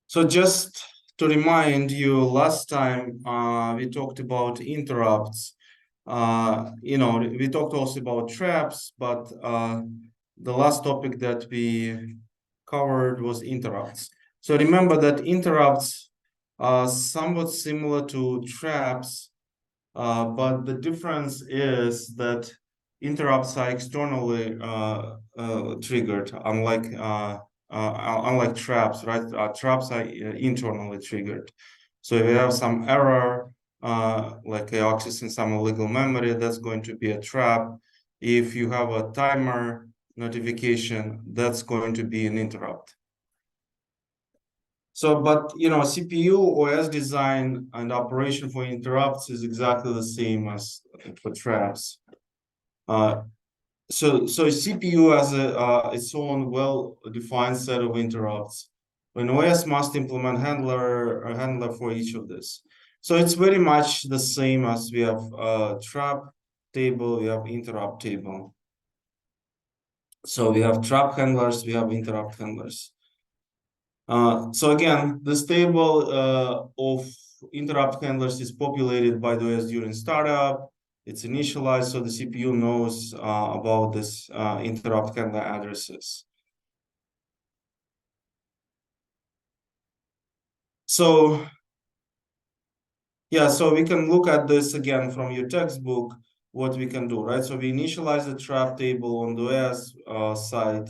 So just to remind you, last time we talked about interrupts. We talked also about traps, but the last topic that we covered was interrupts. So remember that interrupts are somewhat similar to traps, but the difference is that interrupts are externally triggered, unlike traps, right? Traps are internally triggered. So if you have some error, like accessing some illegal memory, that's going to be a trap. If you have a timer notification, that's going to be an interrupt. So, but CPU OS design and operation for interrupts is exactly the same as for traps. So CPU has its own well-defined set of interrupts. When OS must implement a handler for each of this. So it's very much the same as we have trap table, we have interrupt table. So we have trap handlers, we have interrupt handlers. So again, this table of interrupt handlers is populated by the OS during startup. It's initialized, so the CPU knows about this interrupt handler addresses. So yeah, so we can look at this again from your textbook, what we can do, right? So we initialize the trap table on the OS side.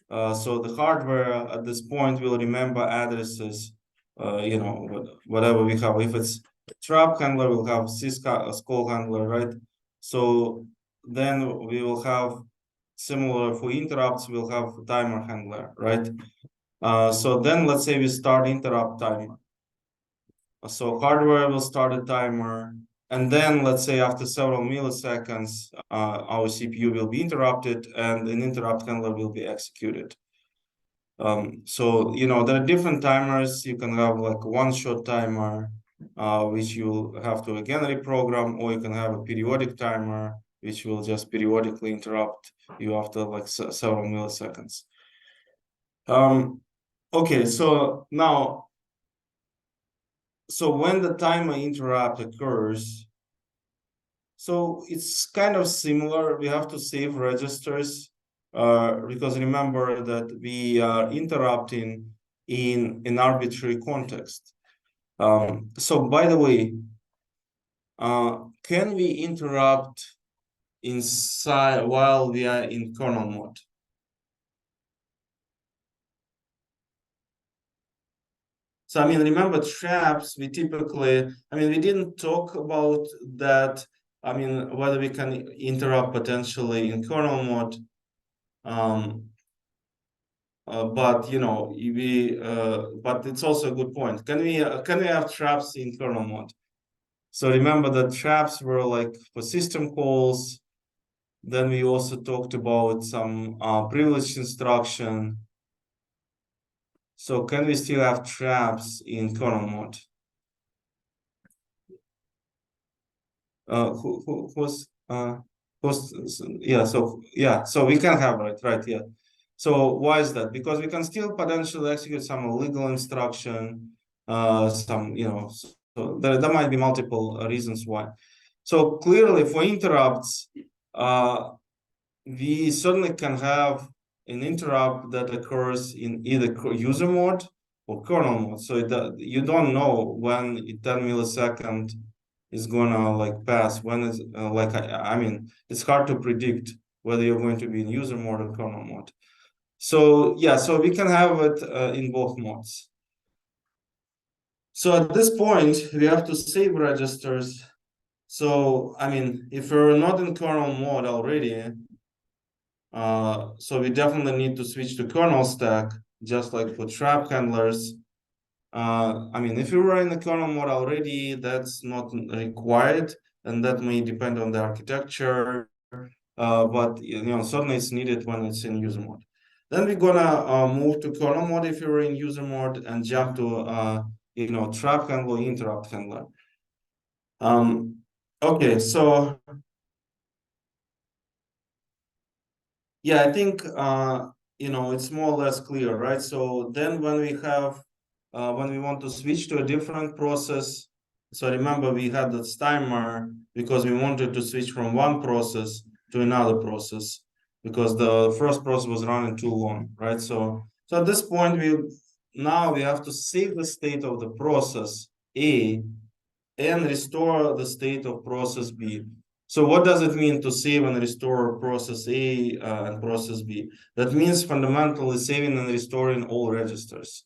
So the hardware at this point will remember addresses, whatever we have. If it's trap handler, we'll have skull handler, right? So then we will have similar for interrupts, we'll have timer handler, right? So then let's say we start interrupt timer. So hardware will start a timer, and then let's say after several milliseconds, our CPU will be interrupted and an interrupt handler will be executed. So there are different timers. You can have like a one-shot timer, which you'll have to again reprogram, or you can have a periodic timer, which will just periodically interrupt you after like several milliseconds. Okay, so now, so when the timer interrupt occurs, so it's kind of similar. We have to save registers because remember that we are interrupting in an arbitrary context. So by the way, can we interrupt inside while we are in kernel mode? So, I mean, remember traps, we typically, we didn't talk about that. I mean, whether we can interrupt potentially in kernel mode. But but it's also a good point. Can we have traps in kernel mode? So remember that traps were like for system calls. Then we also talked about some privileged instruction. So can we still have traps in kernel mode? So we can have it, right? Yeah. So why is that? Because we can still potentially execute some illegal instruction, so there might be multiple reasons why. So clearly for interrupts, we certainly can have an interrupt that occurs in either user mode or kernel mode. So you don't know when 10 millisecond is gonna like pass, when is it's hard to predict whether you're going to be in user mode or kernel mode. So yeah, so we can have it in both modes. So at this point, we have to save registers. So if we're not in kernel mode already, so we definitely need to switch to kernel stack, just like for trap handlers. If you were in the kernel mode already, that's not required, and that may depend on the architecture. But certainly it's needed when it's in user mode. Then we're gonna move to kernel mode if you're in user mode and jump to trap handler, interrupt handler. Okay, so yeah, I think it's more or less clear, right? So then when we have when we want to switch to a different process. So remember, we had this timer because we wanted to switch from one process to another process because the first process was running too long, right? So at this point, now we have to save the state of the process A and restore the state of process B. So what does it mean to save and restore process A and process B? That means fundamentally saving and restoring all registers,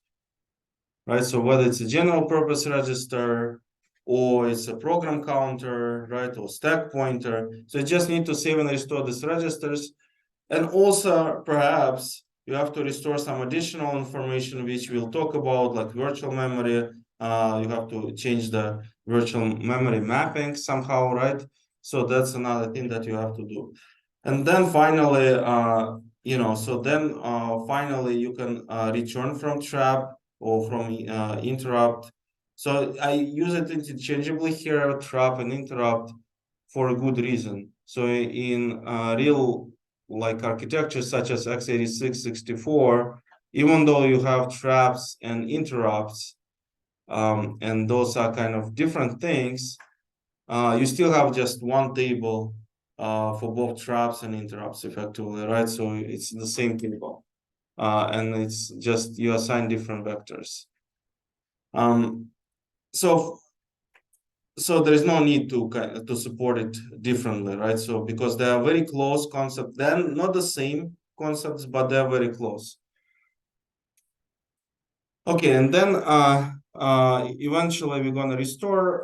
right? So whether it's a general purpose register or it's a program counter, right, or stack pointer. So you just need to save and restore these registers. And also, perhaps you have to restore some additional information, which we'll talk about, like virtual memory. You have to change the virtual memory mapping somehow, right? So that's another thing that you have to do. And then finally, finally you can return from trap or from interrupt. So I use it interchangeably here, trap and interrupt, for a good reason. So in real like architecture such as x86 64, even though you have traps and interrupts, and those are kind of different things, you still have just one table for both traps and interrupts effectively, right? So it's the same table, and it's just you assign different vectors. Um, so there is no need to support it differently, right? So because they are very close concepts, then not the same concepts, but they are very close. Okay, and then eventually we're going to restore,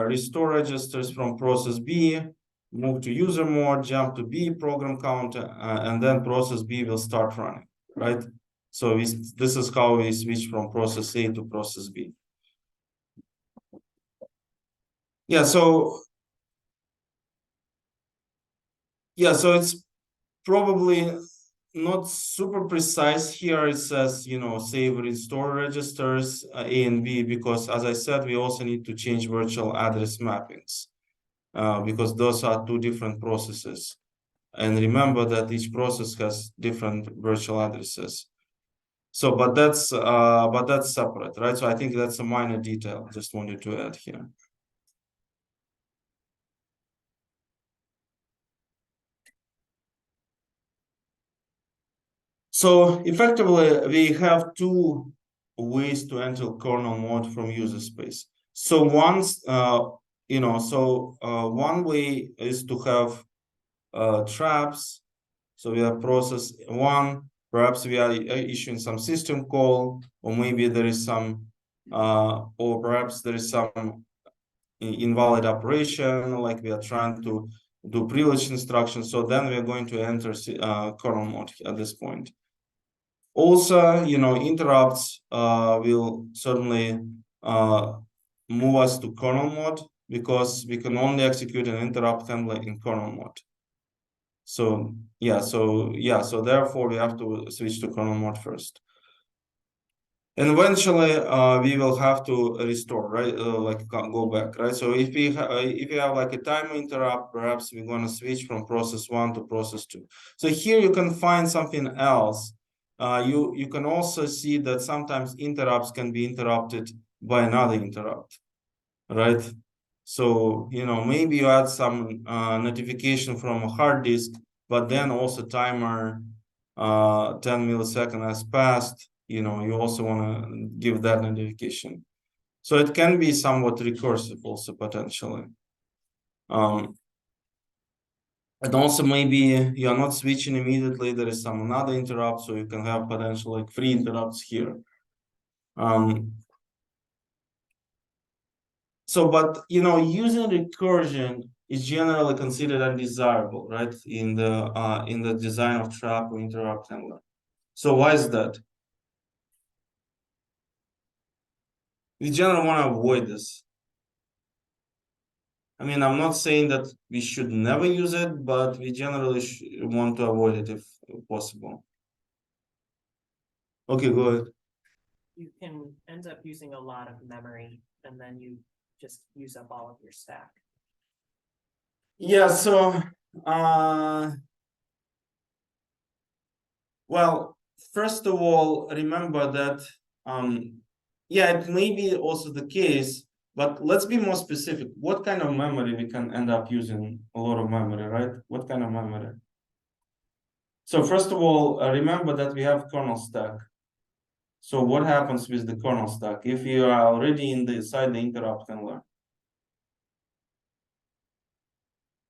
restore registers from process B, move to user mode, jump to B program counter, and then process B will start running, right? So this is how we switch from process A to process B. Yeah, so it's probably not super precise here. It says, save restore registers A and B, because as I said, we also need to change virtual address mappings because those are two different processes. And remember that each process has different virtual addresses. So, but that's separate, right? So I think that's a minor detail. Just wanted to add here. So effectively, we have two ways to enter kernel mode from user space. So one way is to have traps. So we have process one. Perhaps we are issuing some system call, or maybe there is some, or perhaps there is some invalid operation, like we are trying to do privileged instructions. So then we are going to enter kernel mode at this point. Also, interrupts will certainly move us to kernel mode because we can only execute an interrupt handler in kernel mode. So therefore we have to switch to kernel mode first. And eventually we will have to restore, right? Go back, right? So if we have like a time interrupt, perhaps we're going to switch from process one to process two. So here you can find something else. You can also see that sometimes interrupts can be interrupted by another interrupt, right? So maybe you add some notification from a hard disk, but then also timer 10 milliseconds has passed. You also want to give that notification. So it can be somewhat recursive also potentially. And also maybe you're not switching immediately, there is some another interrupt, so you can have potential like 3 interrupts here. But using recursion is generally considered undesirable, right? In the design of trap or interrupt handler. So why is that? We generally want to avoid this. I mean, I'm not saying that we should never use it, but we generally want to avoid it if possible. Okay, go ahead. You can end up using a lot of memory and then you just use up all of your stack. Yeah, so well, first of all, remember that Yeah, it may be also the case, but let's be more specific. What kind of memory we can end up using a lot of memory, right? What kind of memory? So first of all, remember that we have kernel stack. So what happens with the kernel stack if you are already inside the interrupt handler?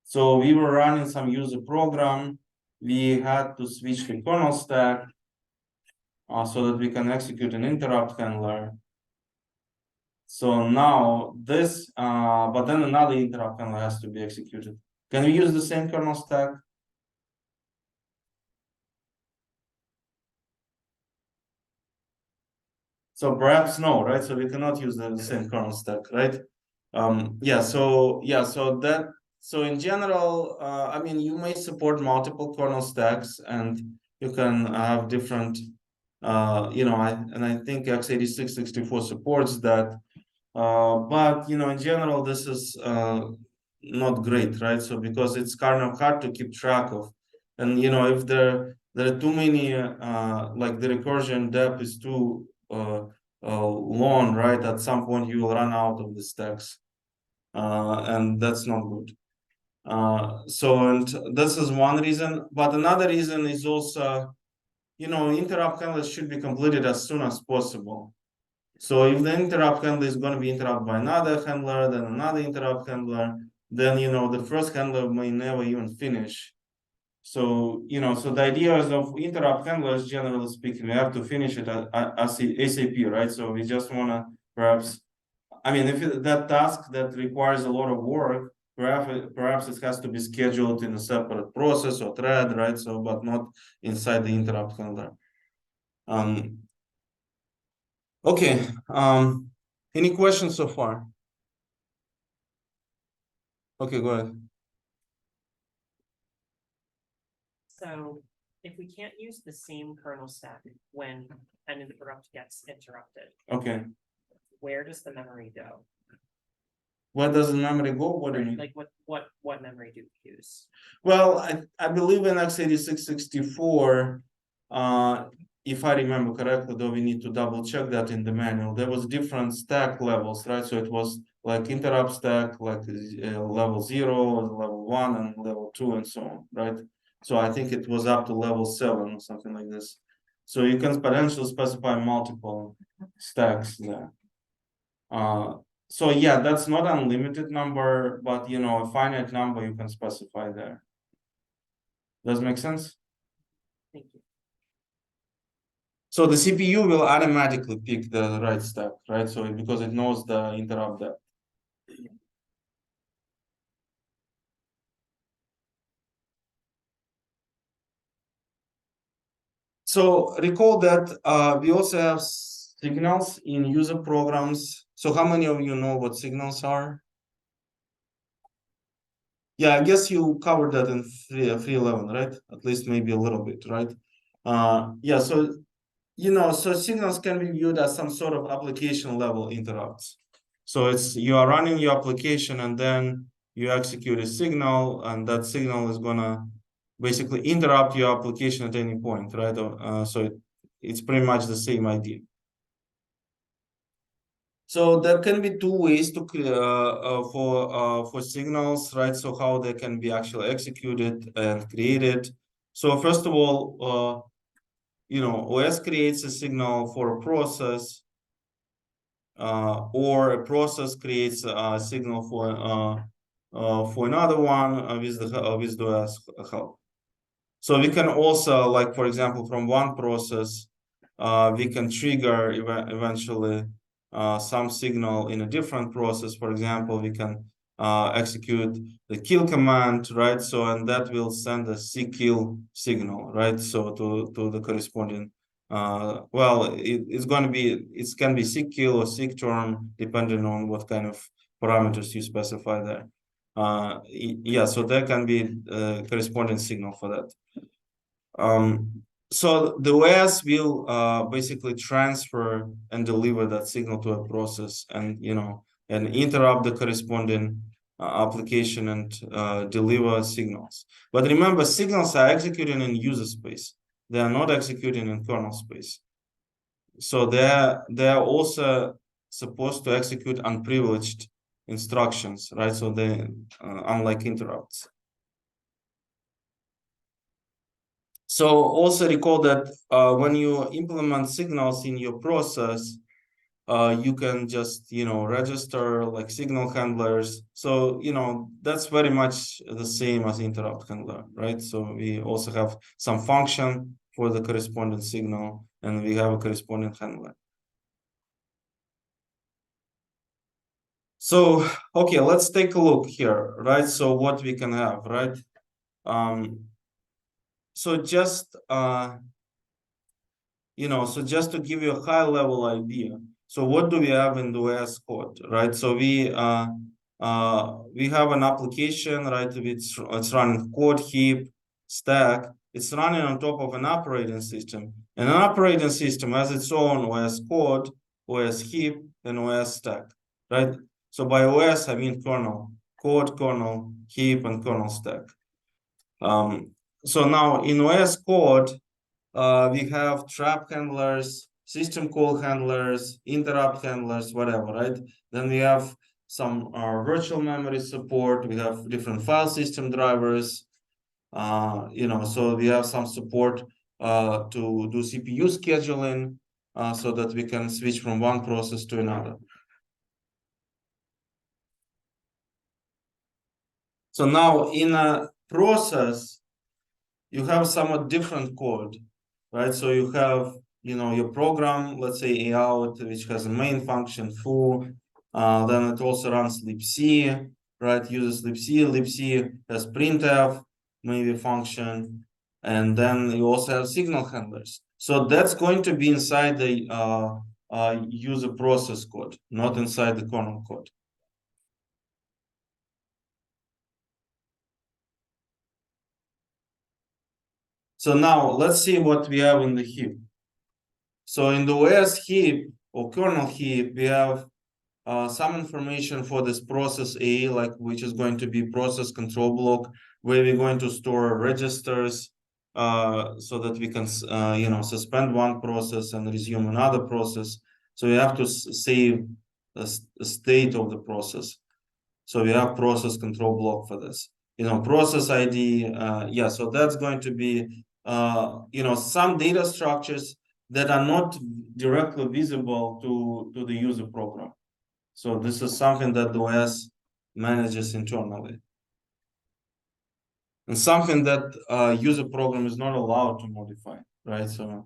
So we were running some user program. We had to switch to kernel stack so that we can execute an interrupt handler. So now this, but then another interrupt handler has to be executed. Can we use the same kernel stack? So perhaps no, right? So we cannot use the same kernel stack, right? So in general, I mean, you may support multiple kernel stacks, and you can have different, I think x86-64 supports that. But in general, this is not great, right? So because it's kind of hard to keep track of, and if there are too many, like the recursion depth is too long, right? At some point you will run out of the stacks, and that's not good. And this is one reason, but another reason is also, interrupt handlers should be completed as soon as possible. So if the interrupt handler is going to be interrupted by another handler, then another interrupt handler, then the first handler may never even finish. So so the idea is of interrupt handlers, generally speaking, we have to finish it as ASAP, right? So we just want to perhaps, I mean, if that task that requires a lot of work, perhaps it has to be scheduled in a separate process or thread, right? So, but not inside the interrupt handler. Okay. Any questions so far? Okay, go ahead. So if we can't use the same kernel stack when an interrupt gets interrupted, Okay. where does the memory go? Where does the memory go? What do you mean? Like what memory do we use? Well, I believe in x86-64, if I remember correctly, though we need to double check that in the manual, there was different stack levels, right? So it was like interrupt stack, like level 0, level 1, and level 2, and so on, right? So I think it was up to level 7 or something like this. So you can potentially specify multiple stacks there. So yeah, that's not unlimited number, but a finite number you can specify there. Does make sense? Thank you. So the CPU will automatically pick the right stack, right? So because it knows the interrupt depth. So recall that we also have signals in user programs. So how many of you know what signals are? Yeah, I guess you covered that in 311, right? At least maybe a little bit, right? Yeah, so so signals can be viewed as some sort of application level interrupts. So you are running your application and then you execute a signal, and that signal is gonna basically interrupt your application at any point, right? So it's pretty much the same idea. So there can be two ways to for signals, right? So how they can be actually executed and created. So first of all, OS creates a signal for a process, or a process creates a signal for another one with the OS help. So we can also, like for example, from one process, we can trigger eventually some signal in a different process. For example, we can execute the kill command, right? So and that will send a ckill signal, right? So to the corresponding. It's going to be it can be ckill or cterm depending on what kind of parameters you specify there. Yeah, so there can be a corresponding signal for that. So the OS will basically transfer and deliver that signal to a process, and and interrupt the corresponding application and deliver signals. But remember, signals are executing in user space; they are not executing in kernel space. So they're also supposed to execute unprivileged instructions, right? So they unlike interrupts. So also recall that when you implement signals in your process, you can just, register like signal handlers. So, that's very much the same as interrupt handler, right? So we also have some function for the corresponding signal, and we have a corresponding handler. So, okay, let's take a look here, right? So what we can have, right? So just, so just to give you a high level idea, so what do we have in the OS code, right? So we have an application, right? It's running code heap stack. It's running on top of an operating system, and an operating system has its own OS code, OS heap, and OS stack, right? So by OS I mean kernel, code, kernel, heap, and kernel stack. So now in OS code, we have trap handlers, system call handlers, interrupt handlers, whatever, right? Then we have some virtual memory support. We have different file system drivers. So we have some support to do CPU scheduling so that we can switch from one process to another. So now in a process, you have somewhat different code, right? So you have, your program, let's say out, which has a main function foo. Then it also runs libc, right? Uses libc. Libc has printf, maybe function, and then you also have signal handlers. So that's going to be inside the user process code, not inside the kernel code. So now let's see what we have in the heap. So in the OS heap or kernel heap, we have some information for this process A, like which is going to be process control block, where we're going to store registers so that we can, suspend one process and resume another process. So we have to save the state of the process. So we have process control block for this. Process ID, yeah, so that's going to be, some data structures that are not directly visible to the user program. So this is something that the OS manages internally. And something that user program is not allowed to modify, right? So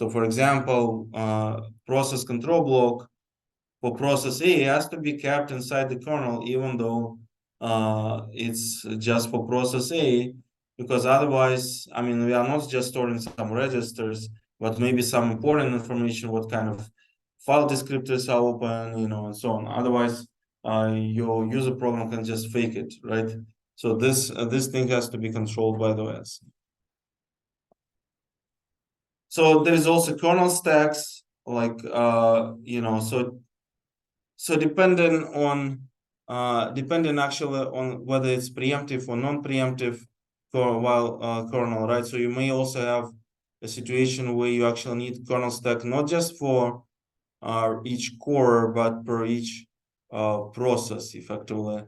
for example, process control block for process A has to be kept inside the kernel, even though it's just for process A, because otherwise, I mean, we are not just storing some registers, but maybe some important information, what kind of file descriptors are open, and so on. Otherwise, your user program can just fake it, right? So this thing has to be controlled by the OS. So there is also kernel stacks, like so depending actually on whether it's preemptive or non-preemptive for while kernel, right? So you may also have a situation where you actually need kernel stack not just for each core, but per each process effectively,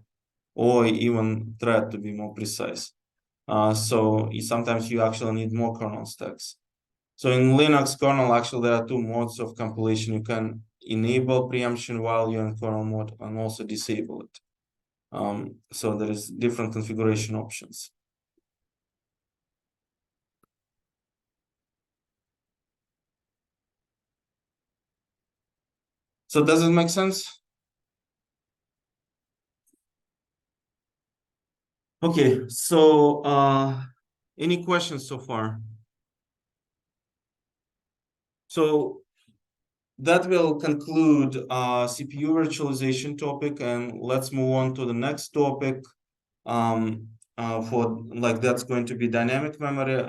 or even thread to be more precise. So sometimes you actually need more kernel stacks. So in Linux kernel, actually, there are two modes of compilation. You can enable preemption while you're in kernel mode and also disable it. So there is different configuration options. So does it make sense? Okay, so any questions so far? So that will conclude CPU virtualization topic, and let's move on to the next topic. For like that's going to be dynamic memory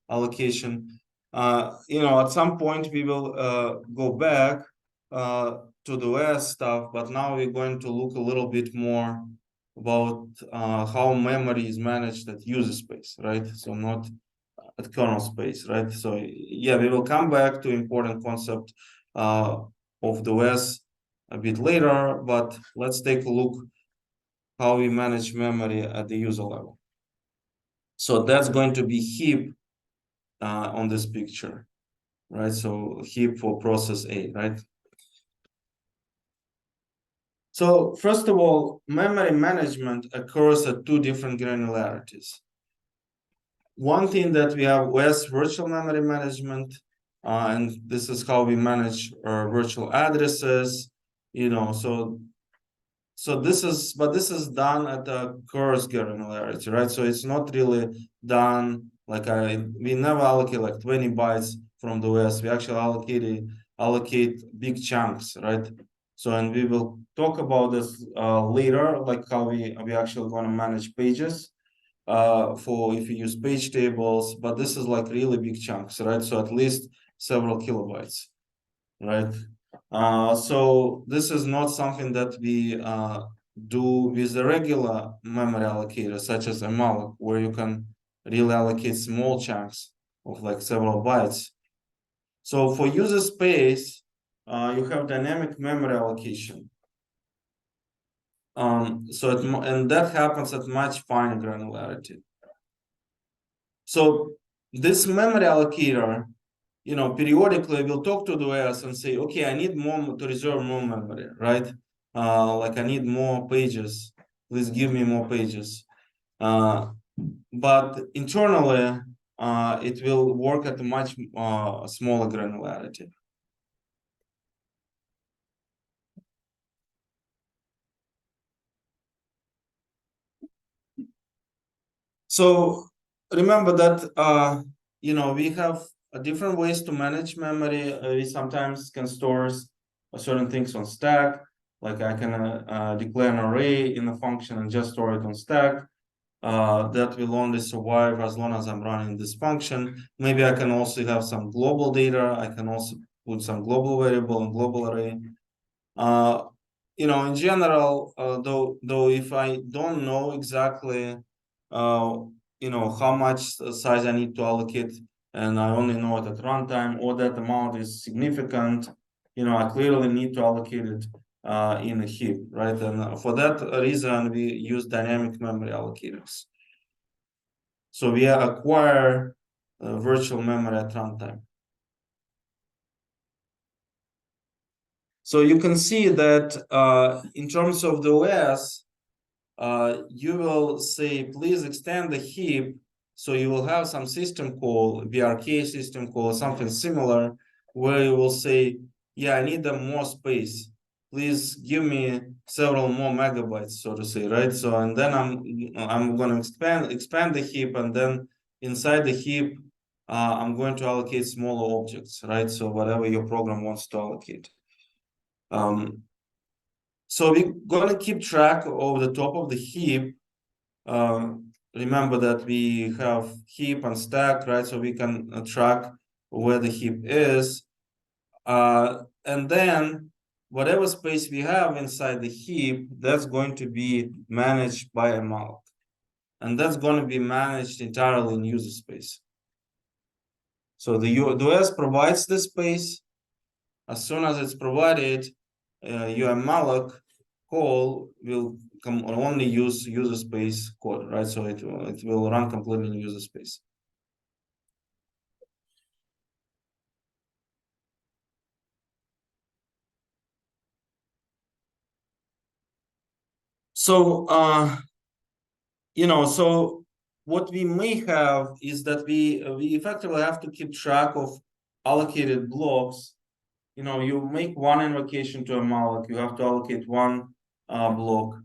allocation. At some point we will go back to the OS stuff, but now we're going to look a little bit more about how memory is managed at user space, right? So not at kernel space, right? So yeah, we will come back to important concept of the OS a bit later, but let's take a look how we manage memory at the user level. So that's going to be heap on this picture, right? So heap for process A, right? So first of all, memory management occurs at two different granularities. One thing that we have OS virtual memory management, and this is how we manage our virtual addresses, so this is done at a coarse granularity, right? So it's not really done like we never allocate like 20 bytes from the OS. We actually allocate big chunks, right? So, and we will talk about this later, like how we actually going to manage pages for if you use page tables, but this is like really big chunks, right? So at least several kilobytes, right? So this is not something that we do with the regular memory allocator, such as malloc, where you can really allocate small chunks of like several bytes. So for user space, you have dynamic memory allocation. And that happens at much finer granularity. So this memory allocator, periodically we'll talk to the OS and say, okay, I need more to reserve more memory, right? Like I need more pages. Please give me more pages. But internally, it will work at a much smaller granularity. So remember that we have different ways to manage memory. We sometimes can store certain things on stack. Like I can declare an array in a function and just store it on stack. That will only survive as long as I'm running this function. Maybe I can also have some global data. I can also put some global variable and global array. In general, though, if I don't know exactly, how much size I need to allocate, and I only know it at runtime, or that amount is significant, I clearly need to allocate it in a heap, right? And for that reason, we use dynamic memory allocators. So we acquire virtual memory at runtime. So you can see that in terms of the OS, you will say, please extend the heap. So you will have some system call, BRK system call, something similar, where you will say, yeah, I need more space. Please give me several more megabytes, so to say, right? So, and then I'm going to expand the heap, and then inside the heap, I'm going to allocate smaller objects, right? So whatever your program wants to allocate. So we're gonna keep track of the top of the heap. Remember that we have heap and stack, right? So we can track where the heap is. And then whatever space we have inside the heap, that's going to be managed by a malloc. And that's going to be managed entirely in user space. So the OS provides the space. As soon as it's provided, your malloc call will only use user space code, right? So it will run completely in user space. So so what we may have is that we effectively have to keep track of allocated blocks. You make one invocation to a malloc, you have to allocate one block,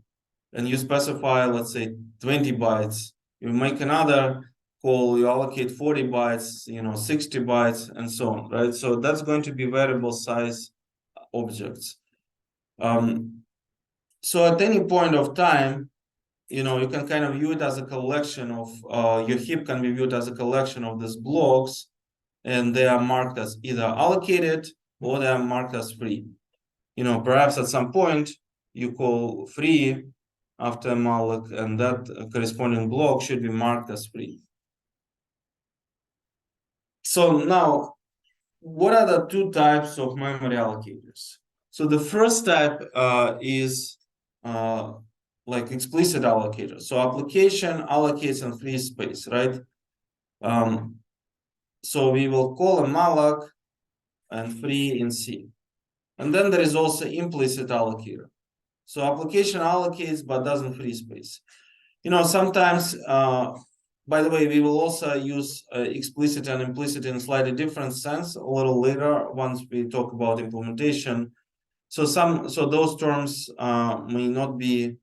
and you specify, let's say, 20 bytes. You make another call, you allocate 40 bytes, 60 bytes, and so on, right? So that's going to be variable size objects. So at any point of time, you can kind of view it as a collection of, your heap can be viewed as a collection of these blocks, and they are marked as either allocated or they are marked as free. Perhaps at some point you call free after malloc, and that corresponding block should be marked as free. So now, what are the two types of memory allocators? So the first type is like explicit allocator. So application allocates in free space, right? So we will call a malloc and free in C. And then there is also implicit allocator. So application allocates but doesn't free space. Sometimes, by the way, we will also use explicit and implicit in slightly different sense a little later once we talk about implementation. So those terms may not be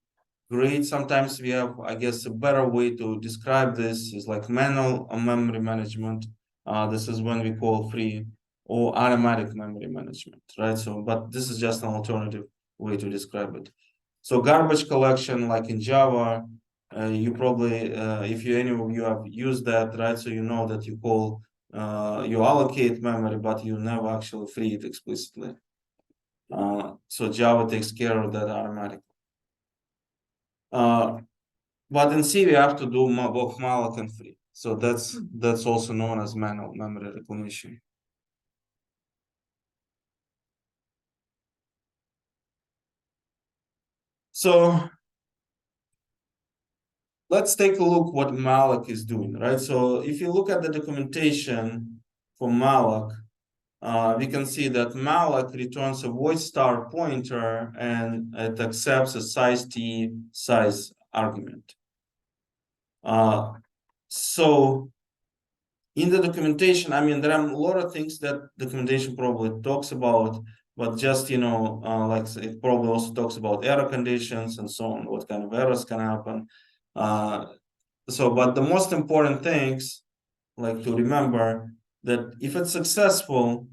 great. Sometimes we have, I guess, a better way to describe this is like manual memory management. This is when we call free or automatic memory management, right? So, but this is just an alternative way to describe it. So garbage collection, like in Java, you probably, if any of you have used that, right? So you know that you call, you allocate memory, but you never actually free it explicitly. So Java takes care of that automatically. But in C, we have to do both malloc and free. So that's also known as manual memory reclamation. So let's take a look what malloc is doing, right? So if you look at the documentation for malloc, we can see that malloc returns a void star pointer and it accepts a size t size argument. So in the documentation, I mean, there are a lot of things that documentation probably talks about, but just, like it probably also talks about error conditions and so on, what kind of errors can happen. But the most important things, like to remember that if it's successful,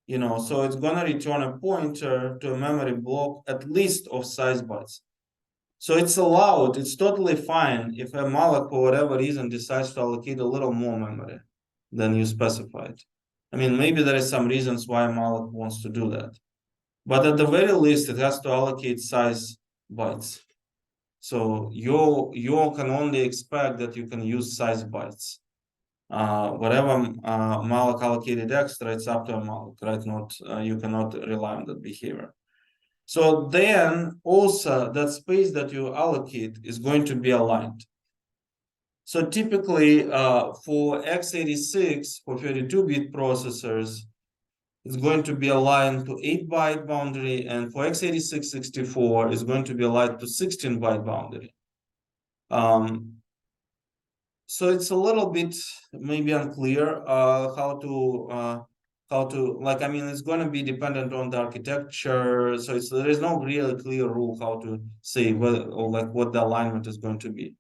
so it's gonna return a pointer to a memory block at least of size bytes. So it's allowed, it's totally fine if a malloc for whatever reason decides to allocate a little more memory than you specified. I mean, maybe there is some reasons why a malloc wants to do that. But at the very least, it has to allocate size bytes. So you can only expect that you can use size bytes. Whatever malloc allocated extra, it's up to a malloc, right? Not you cannot rely on that behavior. So then also that space that you allocate is going to be aligned. So typically for x86, for 32-bit processors, it's going to be aligned to 8-byte boundary, and for x86 64 is going to be aligned to 16-byte boundary. So it's a little bit maybe unclear how to like, I mean, it's going to be dependent on the architecture. So there is no really clear rule how to say what the alignment is going to be.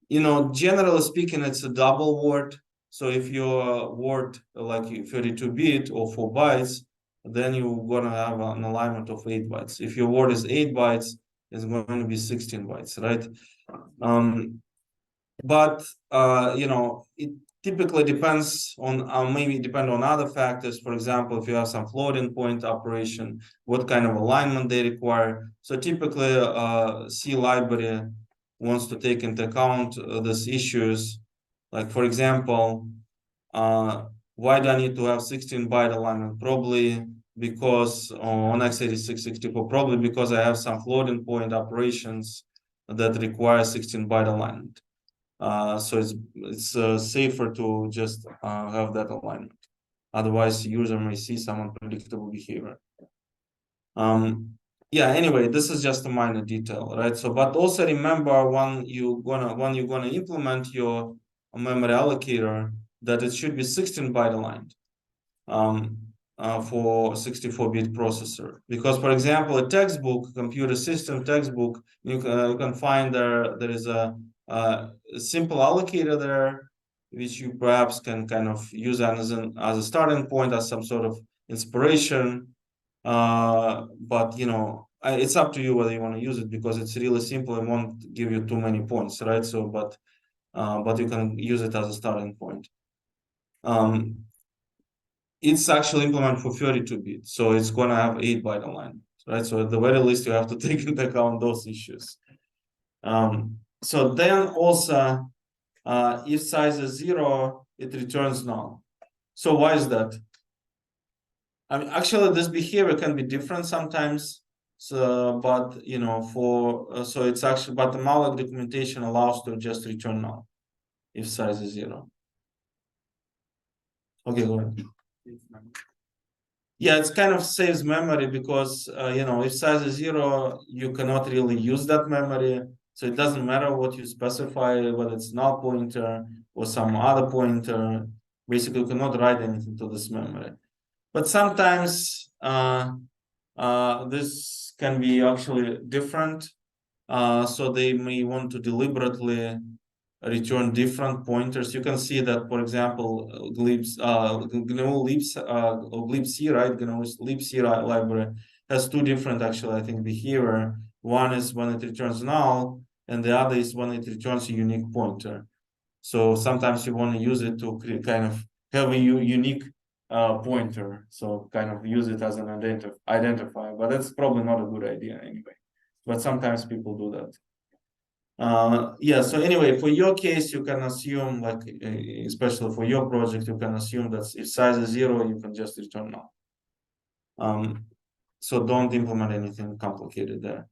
Generally speaking, it's a double word. So if your word like 32-bit or 4 bytes, then you're gonna have an alignment of 8 bytes. If your word is 8 bytes, it's going to be 16 bytes, right? But it typically depends on maybe depend on other factors. For example, if you have some floating point operation, what kind of alignment they require. So typically, C library wants to take into account these issues. Like for example, why do I need to have 16-byte alignment? Probably because on x86 64, probably because I have some floating point operations that require 16-byte alignment. So it's safer to just have that alignment. Otherwise, the user may see some unpredictable behavior. Yeah. Anyway, this is just a minor detail, right? So, but also remember when you're gonna implement your memory allocator that it should be 16-byte aligned. For 64-bit processor, because for example, a textbook, computer system textbook, you can find there is a simple allocator there, which you perhaps can kind of use as a starting point, as some sort of inspiration. But it's up to you whether you want to use it, because it's really simple and won't give you too many points, right? So, but you can use it as a starting point. It's actually implemented for 32-bit, so it's going to have 8-byte alignment, right? So at the very least, you have to take into account those issues. So then also, if size is 0, it returns null. So why is that? I mean, actually, this behavior can be different sometimes. So, but you know, so it's actually, but the malloc documentation allows to just return null if size is 0. Okay, go ahead. Yeah, it's kind of saves memory because you know, if size is 0, you cannot really use that memory. So it doesn't matter what you specify, whether it's null pointer or some other pointer. Basically, you cannot write anything to this memory. But sometimes this can be actually different. So they may want to deliberately return different pointers. You can see that, for example, glibc, glibc, right? GNU's libc library has two different, actually, I think, behavior. One is when it returns null, and the other is when it returns a unique pointer. So sometimes you want to use it to create, kind of have a unique pointer. So kind of use it as an identifier, but that's probably not a good idea anyway. But sometimes people do that. Yeah, so anyway, for your case, you can assume, like, especially for your project, you can assume that if size is 0, you can just return null. So don't implement anything complicated there.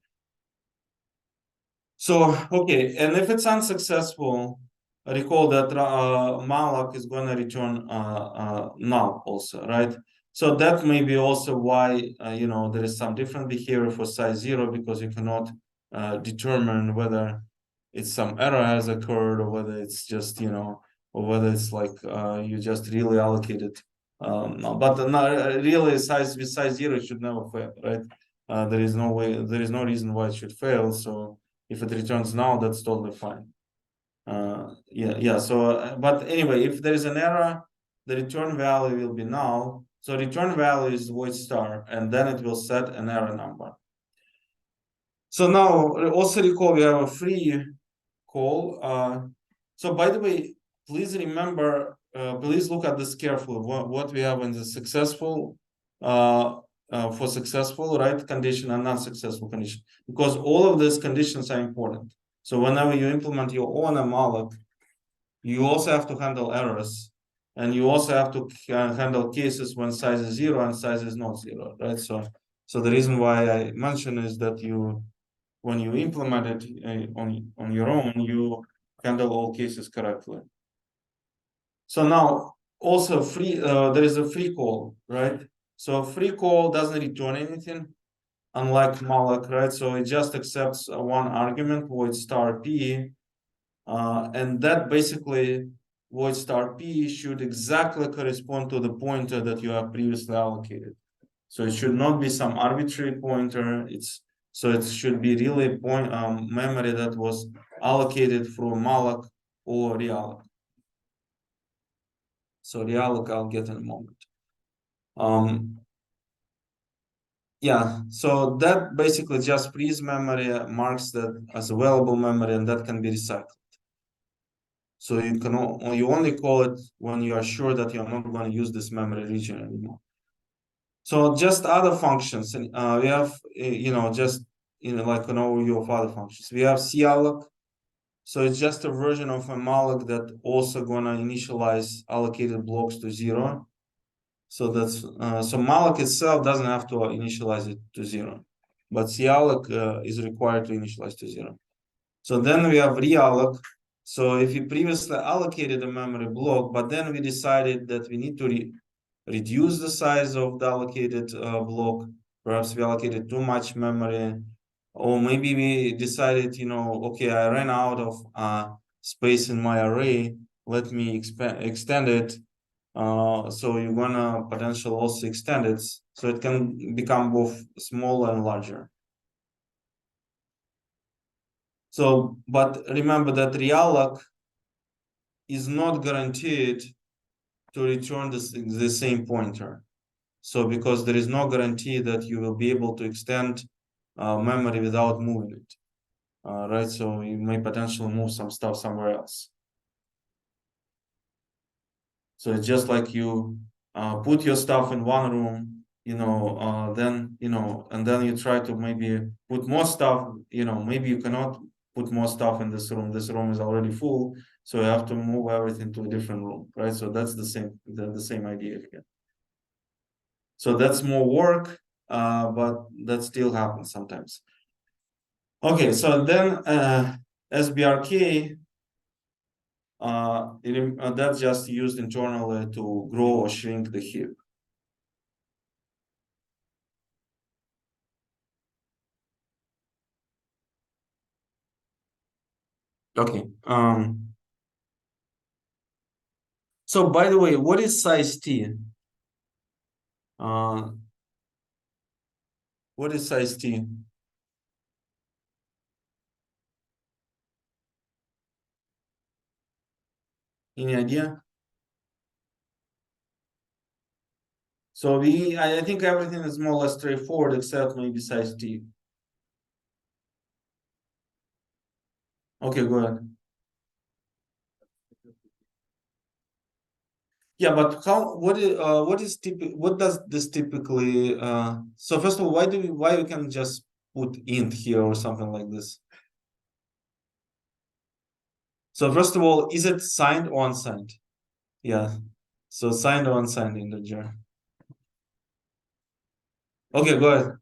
So, okay, and if it's unsuccessful, recall that malloc is going to return null also, right? So that may be also why, you know, there is some different behavior for size 0, because you cannot determine whether it's some error has occurred or whether it's just, you know, or whether it's like you just really allocated. No, but really size with size 0 should never fail, right? There is no way, there is no reason why it should fail. So if it returns null, that's totally fine. Yeah. So, but anyway, if there is an error, the return value will be null. So return value is void star, and then it will set an error number. So now also recall we have a free call. So by the way, please remember, please look at this carefully. What we have in the successful, for successful, right, condition and non-successful condition, because all of these conditions are important. So whenever you implement your own malloc, you also have to handle errors, and you also have to handle cases when size is 0 and size is not 0, right? So the reason why I mention is that when you implement it on your own, you handle all cases correctly. So now also there is a free call, right? So free call doesn't return anything, unlike malloc, right? So it just accepts one argument, void star p, and that basically void star p should exactly correspond to the pointer that you have previously allocated. So it should not be some arbitrary pointer. So it should be really memory that was allocated through malloc or realloc. So realloc I'll get in a moment. Yeah, so that basically just frees memory, marks that as available memory, and that can be recycled. So you only call it when you are sure that you're not going to use this memory region anymore. So just other functions, and we have, you know, just, you know, like an overview of other functions. We have calloc. So it's just a version of a malloc that also gonna initialize allocated blocks to 0. So that's so malloc itself doesn't have to initialize it to 0, but calloc is required to initialize to 0. So then we have realloc. So if we previously allocated a memory block, but then we decided that we need to reduce the size of the allocated block. Perhaps we allocated too much memory, or maybe we decided, you know, okay, I ran out of space in my array. Let me extend it. So you're gonna potentially also extend it, so it can become both smaller and larger. So, but remember that realloc is not guaranteed to return the same pointer. So because there is no guarantee that you will be able to extend memory without moving it, right? So you may potentially move some stuff somewhere else. So it's just like you put your stuff in one room, you know, then, you know, and then you try to maybe put more stuff, you know, maybe you cannot put more stuff in this room. This room is already full, So you have to move everything to a different room, right? So that's the same idea here. So that's more work, but that still happens sometimes. Okay, so then SBRK, that's just used internally to grow or shrink the heap. Okay. So by the way, what is size T? What is size T? Any idea? So I think everything is more or less straightforward except maybe size T. Okay, go ahead. Yeah, but what is typical? What does this typically? So first of all, why we can just put int here or something like this? So first of all, is it signed or unsigned? Yeah. So signed or unsigned integer. Okay, go ahead.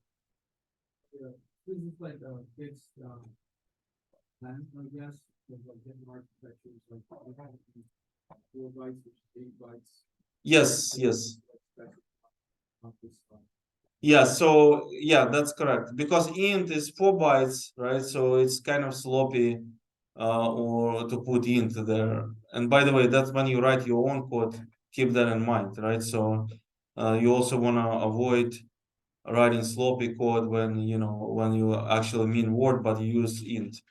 This is like it's plan, I guess, of like different architectures, like 4 bytes, which is 8 bytes. Yes, yes. Not this one. Yeah, so yeah, that's correct. Because int is 4 bytes, right? So it's kind of sloppy or to put int there. And by the way, that's when you write your own code, keep that in mind, right? So you also want to avoid writing sloppy code when you actually mean word but you use int.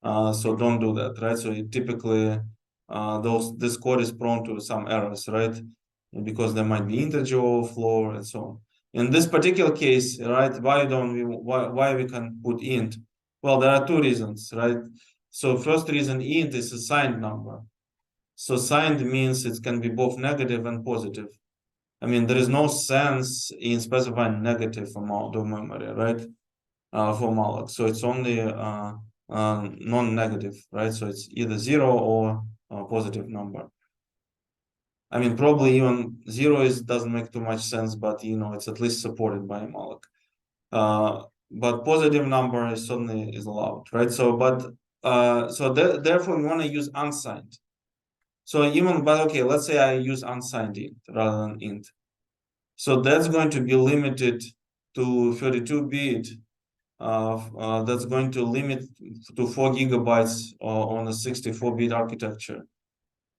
So don't do that, right? So typically this code is prone to some errors, right? Because there might be integer overflow and so on. In this particular case, right, why we can put int? Well, there are two reasons, right? So first reason, int is a signed number. So signed means it can be both negative and positive. I mean, there is no sense in specifying negative amount of memory, right? For malloc. So it's only non-negative, right? So it's either 0 or a positive number. I mean, probably even 0 doesn't make too much sense, but it's at least supported by malloc. But positive number is certainly is allowed, right? So, therefore we want to use unsigned. So okay, let's say I use unsigned int rather than int. So that's going to be limited to 32-bit. That's going to limit to 4 gigabytes on a 64-bit architecture.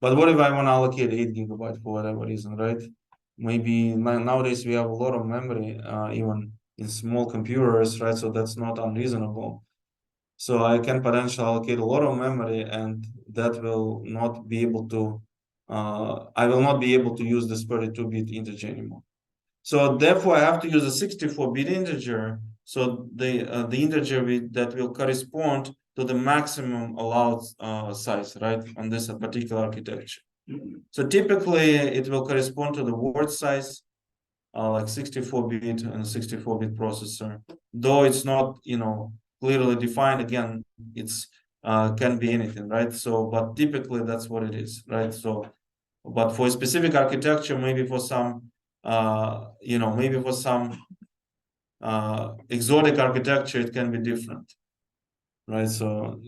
But what if I want to allocate 8 gigabytes for whatever reason, right? Maybe nowadays we have a lot of memory, even in small computers, right? So that's not unreasonable. So I can potentially allocate a lot of memory, and that will not be able to. I will not be able to use this 32-bit integer anymore. So therefore, I have to use a 64-bit integer. So the integer that will correspond to the maximum allowed size, right, on this particular architecture. So typically, it will correspond to the word size, like 64-bit and a 64-bit processor. Though it's not, clearly defined. Again, it's can be anything, right? So, but typically that's what it is, right? So, but for a specific architecture, maybe for some exotic architecture, it can be different, right? So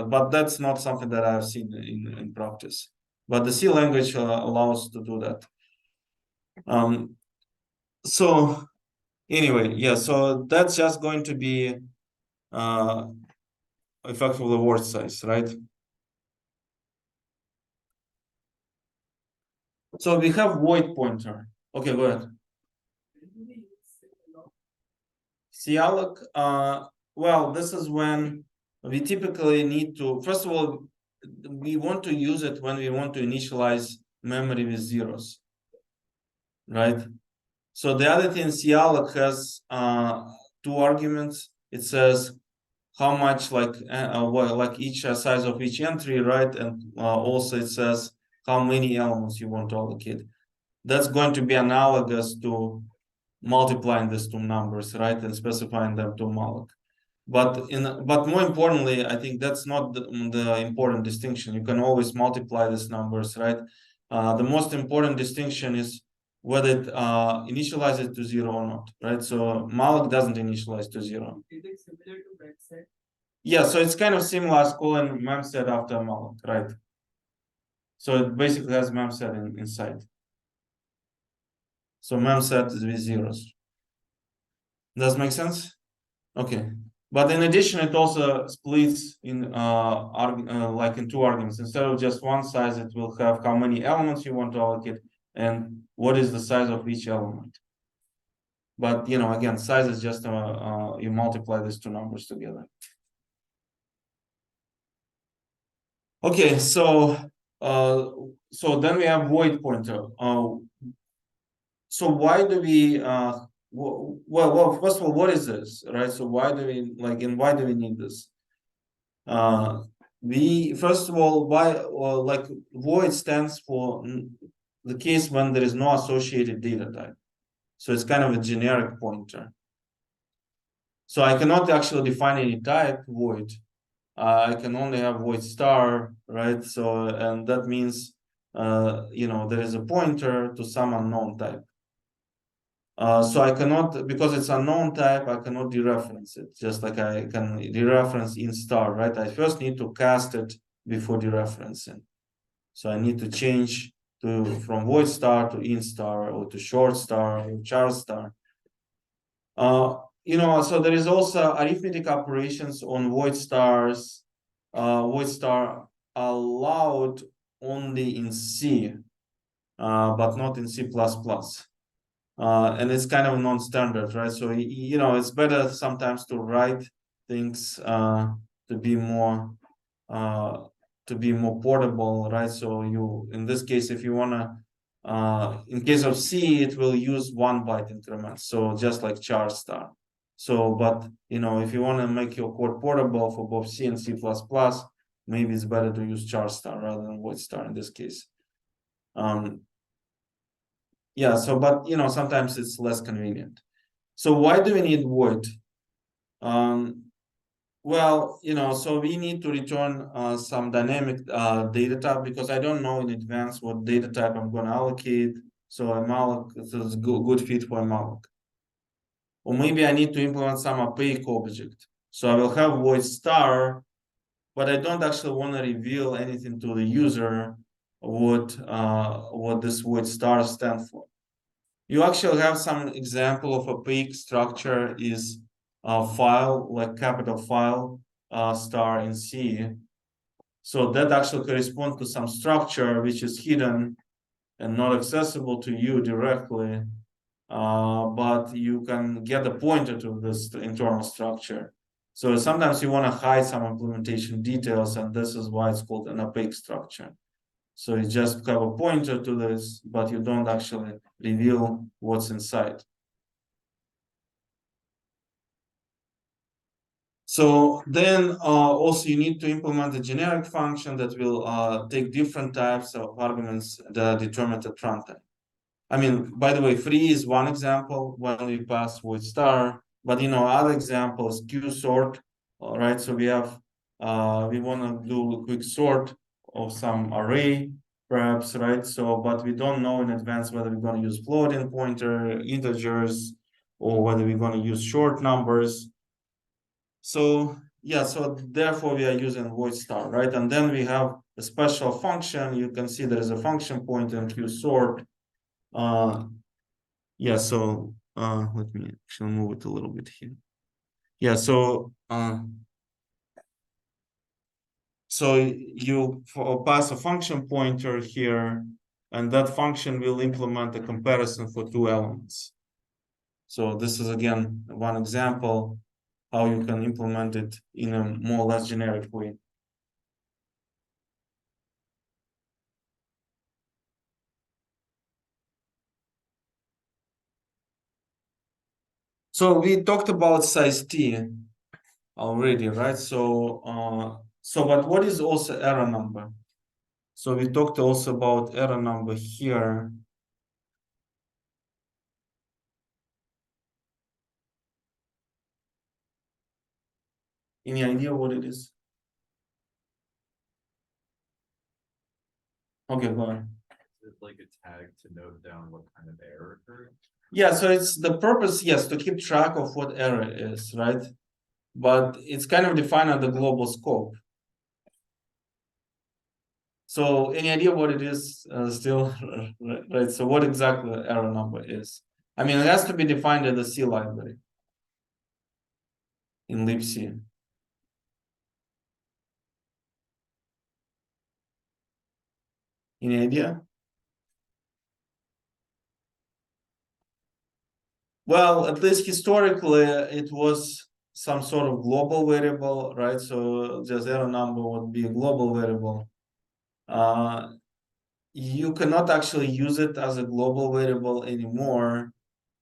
but that's not something that I've seen in practice. But the C language allows to do that. So anyway, yeah. So that's just going to be effectively word size, right? So we have void pointer. Okay, go ahead. Cialloc, well, this is when we typically need to, first of all, we want to use it when we want to initialize memory with zeros, right? So the other thing, Cialloc has 2 arguments. It says how much like each size of each entry, right? And also it says how many elements you want to allocate. That's going to be analogous to multiplying these 2 numbers, right, and specifying them to malloc. but more importantly, I think that's not the important distinction. You can always multiply these numbers, right? The most important distinction is whether it initializes to 0 or not, right? So malloc doesn't initialize to 0. Is it similar to memset? Yeah, so it's kind of similar as calling memset after malloc, right? So it basically has memset inside. So memset is with zeros. Does make sense? Okay. But in addition, it also splits in like in two arguments. Instead of just one size, it will have how many elements you want to allocate and what is the size of each element. But you know, again, size is just you multiply these two numbers together. Okay, so then we have void pointer. So why do we well, first of all, what is this, right? So why do we like, and why do we need this? We first of all, why like void stands for the case when there is no associated data type. So it's kind of a generic pointer. So I cannot actually define any type void. I can only have void star, right? So and that means you know, there is a pointer to some unknown type. So I cannot, because it's unknown type, I cannot dereference it, just like I can dereference in star, right? I first need to cast it before dereferencing. So I need to change from void star to in star, or to short star or char star. You know, so there is also arithmetic operations on void stars. Void star allowed only in C, but not in C++. And it's kind of non-standard, right? So you know, it's better sometimes to write things to be more portable, right? So you, in this case, if you wanna, in case of C, it will use 1 byte increments, so just like char star. So, but you know, if you want to make your code portable for both C and C++, maybe it's better to use char star rather than void star in this case. Yeah, so but you know, sometimes it's less convenient. So why do we need void? Well, you know, so we need to return some dynamic data type, because I don't know in advance what data type I'm going to allocate. So a malloc is a good fit for a malloc. Or maybe I need to implement some opaque object. So I will have void star, but I don't actually want to reveal anything to the user what this void star stands for. You actually have some example of opaque structure is a file, like capital file star in C. So that actually corresponds to some structure which is hidden and not accessible to you directly, but you can get a pointer to this internal structure. So sometimes you want to hide some implementation details, and this is why it's called an opaque structure. So you just have a pointer to this, but you don't actually reveal what's inside. So then also you need to implement a generic function that will take different types of arguments that are determined at runtime. I mean, by the way, free is one example when we pass void star, but you know, other examples, Q sort, all right? So we have, we want to do a quick sort of some array, perhaps, right? So, but we don't know in advance whether we're going to use floating pointer, integers, or whether we're going to use short numbers. So yeah, so therefore we are using void star, right? And then we have a special function. You can see there is a function pointer in Q sort. Yeah, so let me actually move it a little bit here. Yeah, so you pass a function pointer here, and that function will implement a comparison for two elements. So this is again one example how you can implement it in a more or less generic way. So we talked about size t already, right? So but what is also error number? So we talked also about error number here. Any idea what it is? Okay, go on. Is it like a tag to note down what kind of error occurred? Yeah, so it's the purpose, yes, to keep track of what error is, right? But it's kind of defined on the global scope. So any idea what it is still, right? So what exactly the error number is? I mean, it has to be defined in the C library in libc. Any idea? Well, at least historically, it was some sort of global variable, right? So just error number would be a global variable. You cannot actually use it as a global variable anymore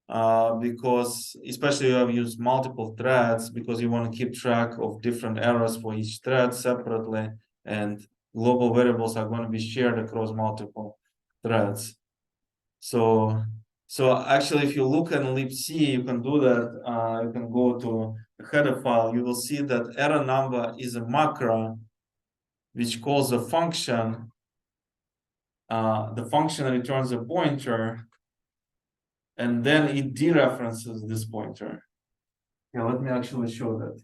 because especially you have used multiple threads because you want to keep track of different errors for each thread separately, and global variables are going to be shared across multiple threads. So actually, if you look in libc, you can do that. You can go to the header file. You will see that error number is a macro which calls a function. The function returns a pointer, and then it dereferences this pointer. Yeah, let me actually show that.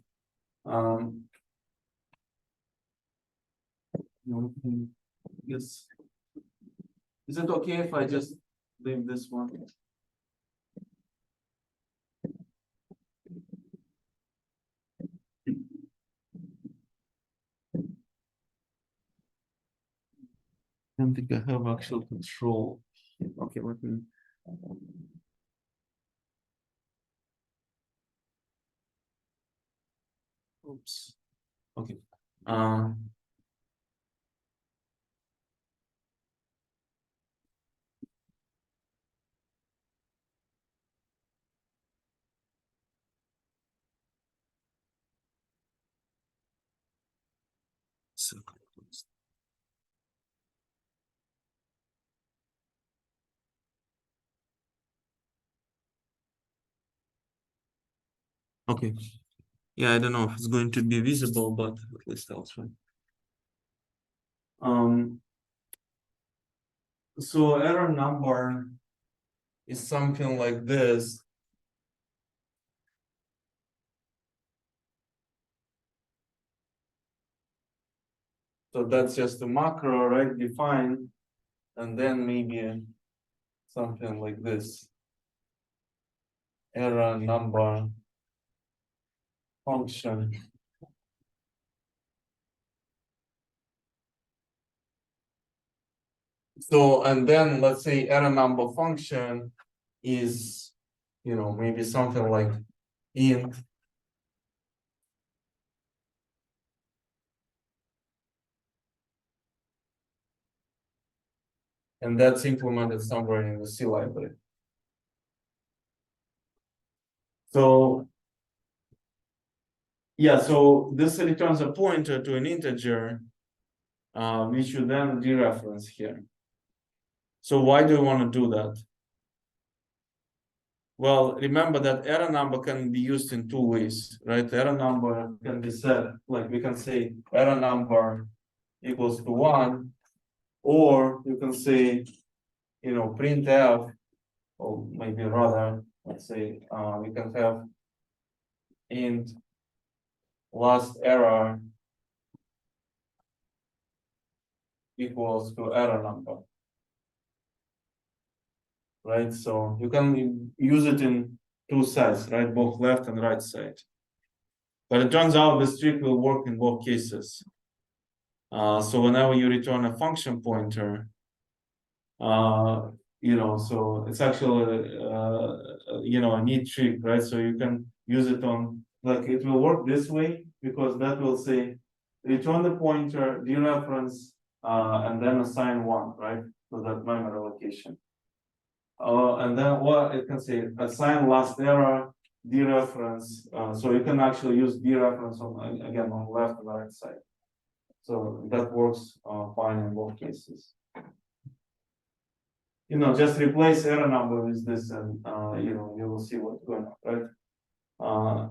Yes. Is it okay if I just leave this one? I don't think I have actual control. Okay, let me. Oops. Okay. Okay. Yeah, I don't know if it's going to be visible, but at least I'll try. So error number is something like this. So that's just a macro, right? Defined, and then maybe something like this. Error number function. So, and then let's say error number function is, maybe something like int. And that's implemented somewhere in the C library. So, yeah, so this returns a pointer to an integer, which you then dereference here. So why do you want to do that? Well, remember that error number can be used in two ways, right? Error number can be set, like we can say error number equals to 1, or you can say, printf, or maybe rather, let's say, we can have int last error equals to error number. Right, so you can use it in two sides, right, both left and right side. But it turns out this trick will work in both cases. So whenever you return a function pointer, so it's actually a neat trick, right? So you can use it on, like, it will work this way because that will say return the pointer, dereference, and then assign 1, right, to that memory location. And then what it can say assign last error, dereference. So you can actually use dereference on, again, on left and right side. So that works fine in both cases. Just replace error number with this, and you will see what's going on, right?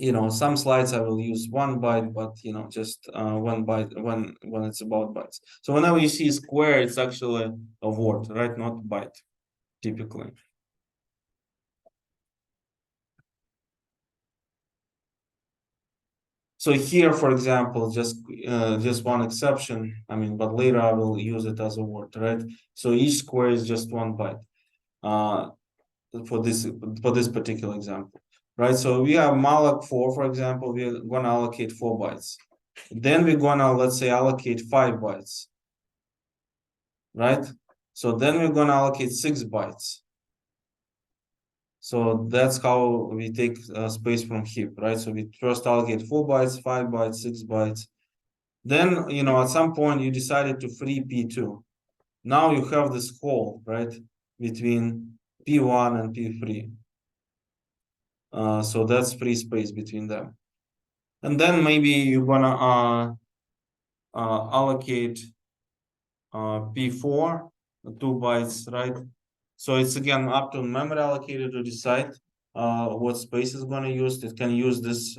you know, some slides I will use 1 byte, but you know, just 1 byte when it's about bytes. So whenever you see square, it's actually a word, right? Not byte, typically. So here, for example, just one exception. I mean, but later I will use it as a word, right? So each square is just 1 byte. For this particular example, right? So we have malloc 4, for example, we're gonna allocate 4 bytes. Then we're gonna, let's say, allocate 5 bytes, right? So then we're gonna allocate 6 bytes. So that's how we take space from heap, right? So we first allocate 4 bytes, 5 bytes, 6 bytes. Then, you know, at some point you decided to free P2. Now you have this hole, right, between P1 and P3. So that's free space between them. And then maybe you're gonna allocate P4, 2 bytes, right? So it's again up to memory allocator to decide what space is gonna use. It can use this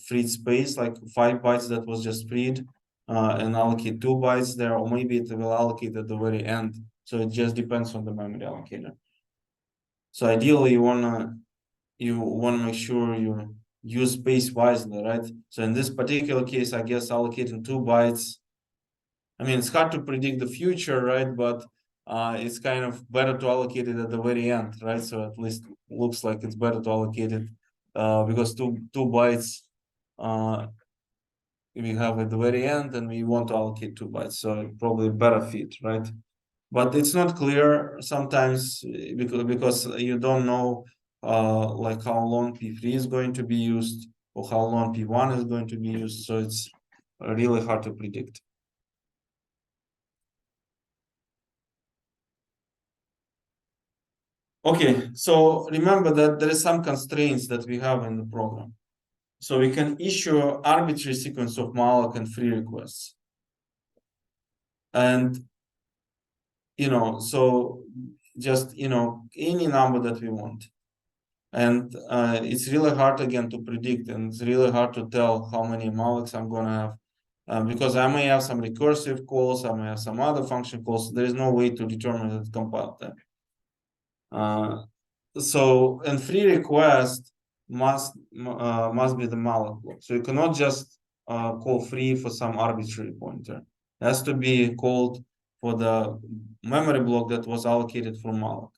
freed space, like 5 bytes that was just freed, and allocate 2 bytes there, or maybe it will allocate at the very end. So it just depends on the memory allocator. So ideally you wanna make sure you use space wisely, right? So in this particular case, I guess allocating 2 bytes. I mean, it's hard to predict the future, right? But it's kind of better to allocate it at the very end, right? So at least looks like it's better to allocate it because two bytes we have at the very end, and we want to allocate 2 bytes, so probably better fit, right? But it's not clear sometimes because you don't know like how long P3 is going to be used or how long P1 is going to be used, so it's really hard to predict. Okay, so remember that there is some constraints that we have in the program. So we can issue arbitrary sequence of malloc and free requests. And you know, so just any number that we want. And it's really hard again to predict, and it's really hard to tell how many mallocs I'm gonna have, because I may have some recursive calls, I may have some other function calls. There is no way to determine and compile them. So and free request must be the malloc block. So you cannot just call free for some arbitrary pointer. It has to be called for the memory block that was allocated for malloc.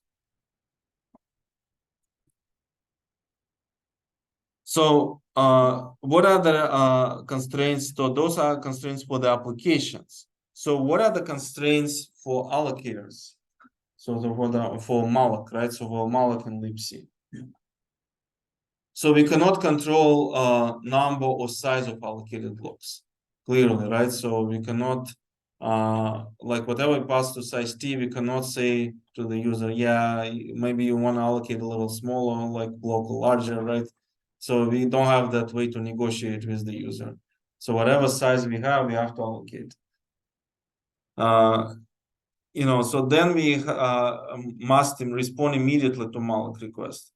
So what are the constraints? So those are constraints for the applications. So what are the constraints for allocators? So for malloc, right? So for malloc and libc. So we cannot control number or size of allocated blocks, clearly, right? So we cannot like whatever we pass to size t, we cannot say to the user, yeah, maybe you want to allocate a little smaller, like block larger, right? So we don't have that way to negotiate with the user. So whatever size we have to allocate. So then we must respond immediately to malloc request.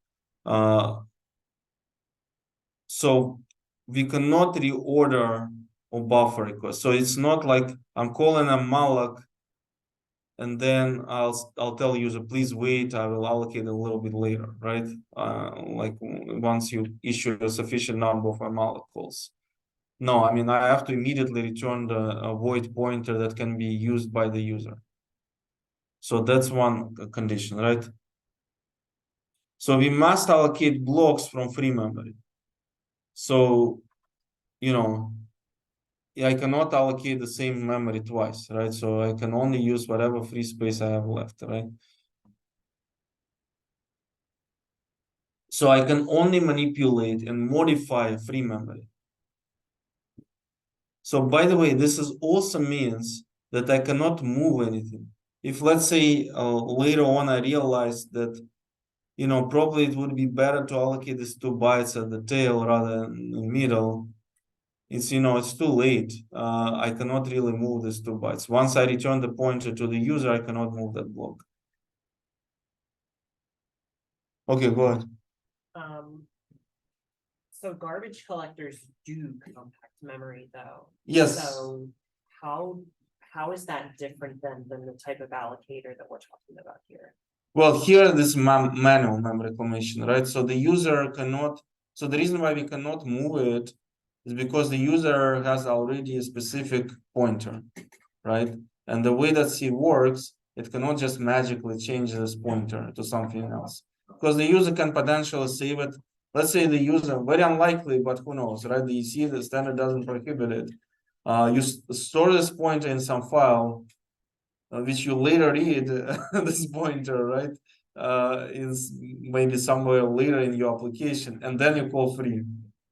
So we cannot reorder or buffer request. So it's not like I'm calling a malloc and then I'll tell user, please wait, I will allocate a little bit later, right? Like once you issue a sufficient number of malloc calls. No, I mean, I have to immediately return the void pointer that can be used by the user. So that's one condition, right? So we must allocate blocks from free memory. So, I cannot allocate the same memory twice, right? So I can only use whatever free space I have left, right? So I can only manipulate and modify free memory. So by the way, this is also means that I cannot move anything. If let's say later on I realize that, probably it would be better to allocate these 2 bytes at the tail rather than the middle. It's it's too late. I cannot really move these 2 bytes. Once I return the pointer to the user, I cannot move that block. Okay, go ahead. So garbage collectors do compact memory though. Yes. So how is that different than the type of allocator that we're talking about here? Well, here this manual memory reclamation, right? So the user cannot. So the reason why we cannot move it is because the user has already a specific pointer, right? And the way that C works, it cannot just magically change this pointer to something else, because the user can potentially save it. Let's say the user, very unlikely, but who knows, right? You see the standard doesn't prohibit it. You store this pointer in some file, which you later read this pointer, right? Is maybe somewhere later in your application, and then you call free,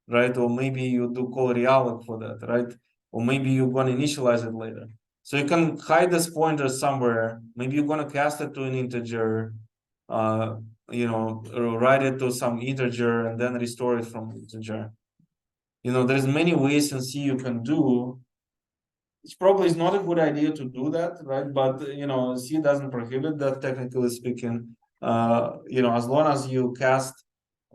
right? Or maybe you do call realloc for that, right? Or maybe you're gonna initialize it later. So you can hide this pointer somewhere. Maybe you're gonna cast it to an integer, or write it to some integer and then restore it from integer. There's many ways in C you can do. It probably is not a good idea to do that, right? But C doesn't prohibit that, technically speaking. As long as you cast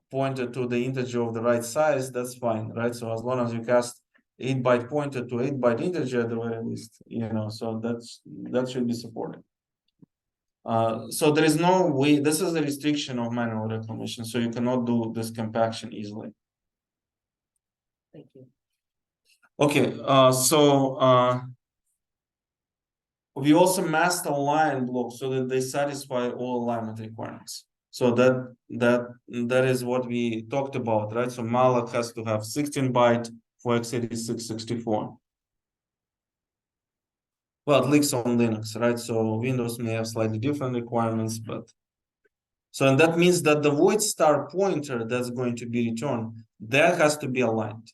pointer to the integer of the right size, that's fine, right? So as long as you cast 8-byte pointer to 8-byte integer at the very least, so that should be supported. So there is no way. This is a restriction of manual reclamation, so you cannot do this compaction easily. Thank you. Okay, we also masked align blocks so that they satisfy all alignment requirements. So that is what we talked about, right? So malloc has to have 16-byte for x86 64. Well, at least on Linux, right? So Windows may have slightly different requirements, but and that means that the void star pointer that's going to be returned, that has to be aligned.